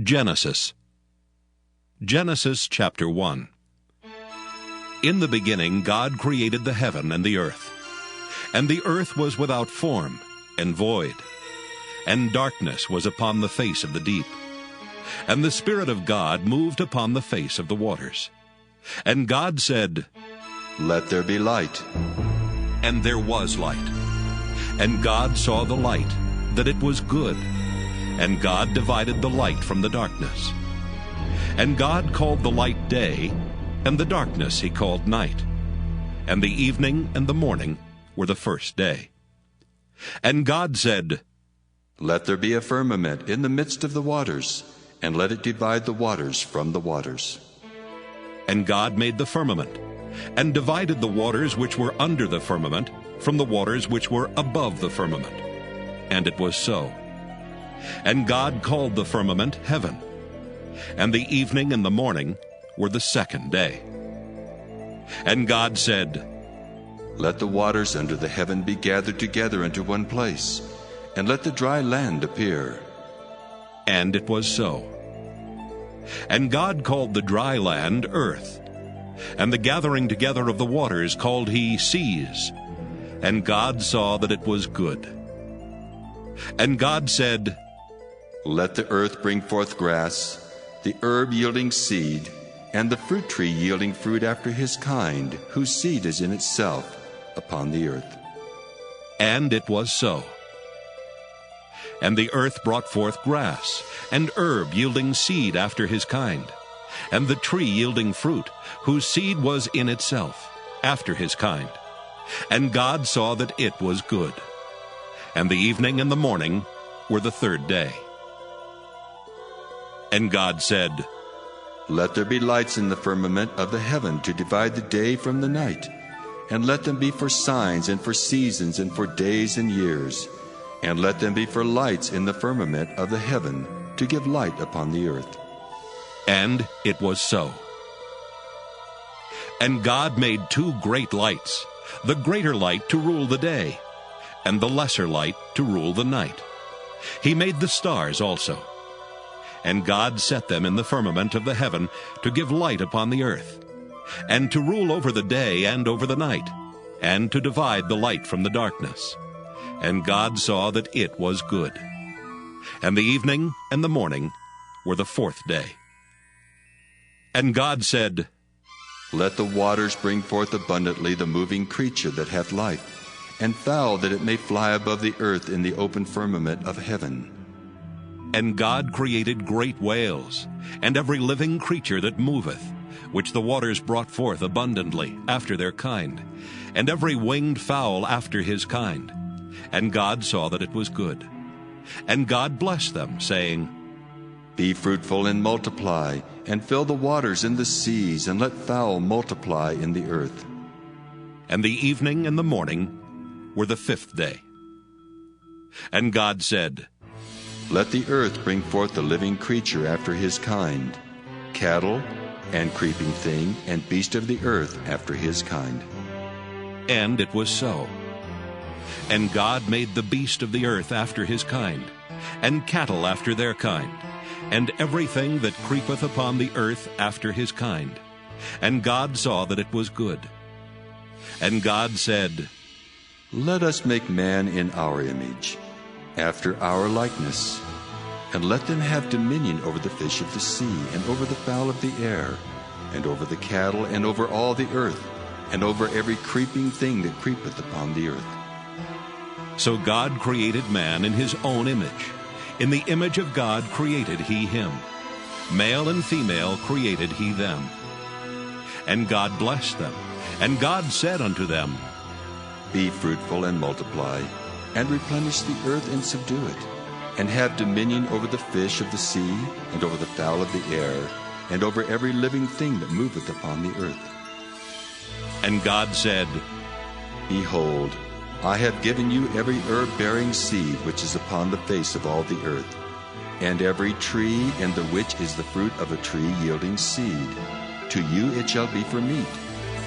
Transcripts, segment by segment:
Genesis chapter 1. In the beginning God created the heaven and the earth. And the earth was without form and void, and darkness was upon the face of the deep. And the Spirit of God moved upon the face of the waters. And God said, "Let there be light." And there was light. And God saw the light, that it was good. And God divided the light from the darkness. And God called the light day, and the darkness he called night. And the evening and the morning were the first day. And God said, "Let there be a firmament in the midst of the waters, and let it divide the waters from the waters." And God made the firmament, and divided the waters which were under the firmament from the waters which were above the firmament. And it was so. And God called the firmament heaven. And the evening and the morning were the second day. And God said, "Let the waters under the heaven be gathered together into one place, and let the dry land appear." And it was so. And God called the dry land earth, and the gathering together of the waters called he seas. And God saw that it was good. And God said, "Let the earth bring forth grass, the herb yielding seed, and the fruit tree yielding fruit after his kind, whose seed is in itself, upon the earth." And it was so. And the earth brought forth grass, and herb yielding seed after his kind, and the tree yielding fruit, whose seed was in itself, after his kind. And God saw that it was good. And the evening and the morning were the third day. And God said, "Let there be lights in the firmament of the heaven to divide the day from the night, and let them be for signs and for seasons and for days and years, and let them be for lights in the firmament of the heaven to give light upon the earth." And it was so. And God made two great lights, the greater light to rule the day, and the lesser light to rule the night. He made the stars also. And God set them in the firmament of the heaven to give light upon the earth, and to rule over the day and over the night, and to divide the light from the darkness. And God saw that it was good. And the evening and the morning were the fourth day. And God said, "Let the waters bring forth abundantly the moving creature that hath life, and fowl that it may fly above the earth in the open firmament of heaven." And God created great whales, and every living creature that moveth, which the waters brought forth abundantly after their kind, and every winged fowl after his kind. And God saw that it was good. And God blessed them, saying, "Be fruitful and multiply, and fill the waters in the seas, and let fowl multiply in the earth." And the evening and the morning were the fifth day. And God said, "Let the earth bring forth the living creature after his kind, cattle, and creeping thing, and beast of the earth after his kind." And it was so. And God made the beast of the earth after his kind, and cattle after their kind, and everything that creepeth upon the earth after his kind. And God saw that it was good. And God said, "Let us make man in our image, after our likeness, and let them have dominion over the fish of the sea, and over the fowl of the air, and over the cattle, and over all the earth, and over every creeping thing that creepeth upon the earth." So God created man in his own image. In the image of God created he him. Male and female created he them. And God blessed them. And God said unto them, "Be fruitful and multiply, and replenish the earth and subdue it, and have dominion over the fish of the sea, and over the fowl of the air, and over every living thing that moveth upon the earth." And God said, "Behold, I have given you every herb-bearing seed which is upon the face of all the earth, and every tree in the which is the fruit of a tree yielding seed. To you it shall be for meat,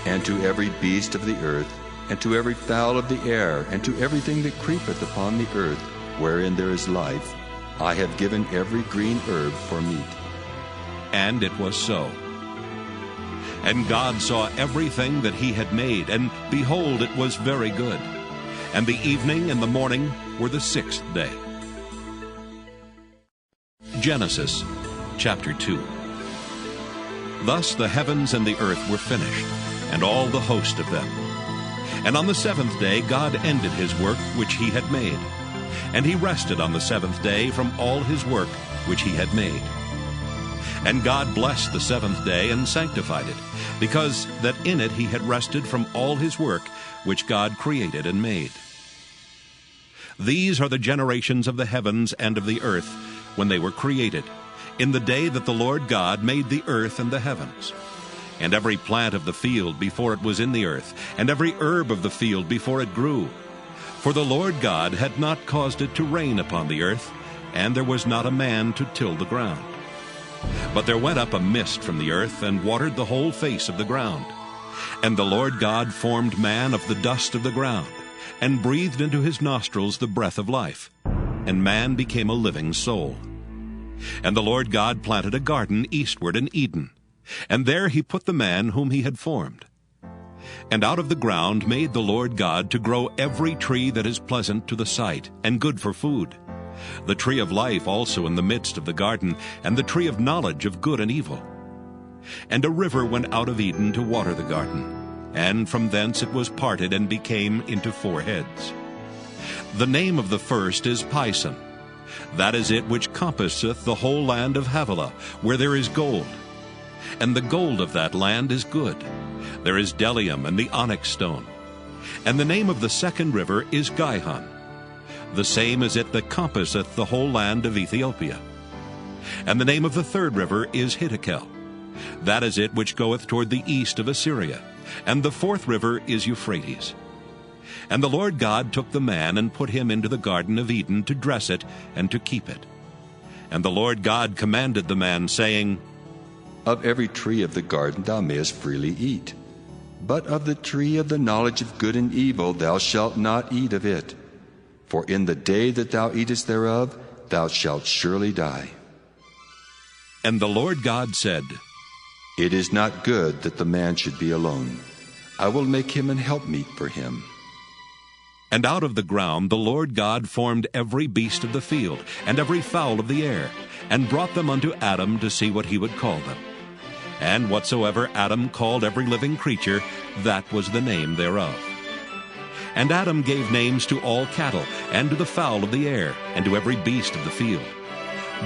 and to every beast of the earth, and to every fowl of the air, and to everything that creepeth upon the earth, wherein there is life, I have given every green herb for meat. And it was so. And God saw everything that he had made, and behold, it was very good. And the evening and the morning were the sixth day. Genesis chapter 2. Thus the heavens and the earth were finished, and all the host of them. And on the seventh day God ended his work which he had made. And he rested on the seventh day from all his work which he had made. And God blessed the seventh day and sanctified it, because that in it he had rested from all his work which God created and made. These are the generations of the heavens and of the earth when they were created, in the day that the Lord God made the earth and the heavens. And every plant of the field before it was in the earth, and every herb of the field before it grew. For the Lord God had not caused it to rain upon the earth, and there was not a man to till the ground. But there went up a mist from the earth, and watered the whole face of the ground. And the Lord God formed man of the dust of the ground, and breathed into his nostrils the breath of life. And man became a living soul. And the Lord God planted a garden eastward in Eden, and there he put the man whom he had formed. And out of the ground made the Lord God to grow every tree that is pleasant to the sight, and good for food, the tree of life also in the midst of the garden, and the tree of knowledge of good and evil. And a river went out of Eden to water the garden, and from thence it was parted and became into 4 heads. The name of the first is Pison. That is it which compasseth the whole land of Havilah, where there is gold. And the gold of that land is good. There is bdellium and the onyx stone. And the name of the second river is Gihon. The same is it that compasseth the whole land of Ethiopia. And the name of the third river is Hiddekel. That is it which goeth toward the east of Assyria. And the fourth river is Euphrates. And the Lord God took the man and put him into the garden of Eden to dress it and to keep it. And the Lord God commanded the man, saying, Of every tree of the garden thou mayest freely eat, but of the tree of the knowledge of good and evil thou shalt not eat of it. For in the day that thou eatest thereof, thou shalt surely die. And the Lord God said, It is not good that the man should be alone. I will make him an helpmeet for him. And out of the ground the Lord God formed every beast of the field, and every fowl of the air, and brought them unto Adam to see what he would call them. And whatsoever Adam called every living creature, that was the name thereof. And Adam gave names to all cattle, and to the fowl of the air, and to every beast of the field.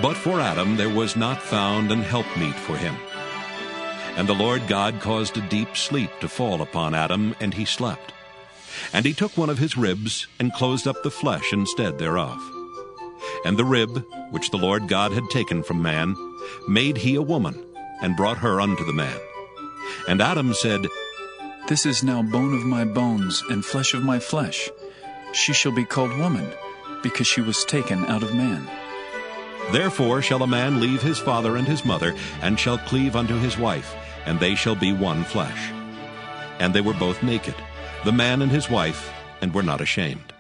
But for Adam there was not found an helpmeet for him. And the Lord God caused a deep sleep to fall upon Adam, and he slept. And he took one of his ribs, and closed up the flesh instead thereof. And the rib, which the Lord God had taken from man, made he a woman, and brought her unto the man. And Adam said, This is now bone of my bones, and flesh of my flesh. She shall be called woman, because she was taken out of man. Therefore shall a man leave his father and his mother, and shall cleave unto his wife, and they shall be one flesh. And they were both naked, the man and his wife, and were not ashamed.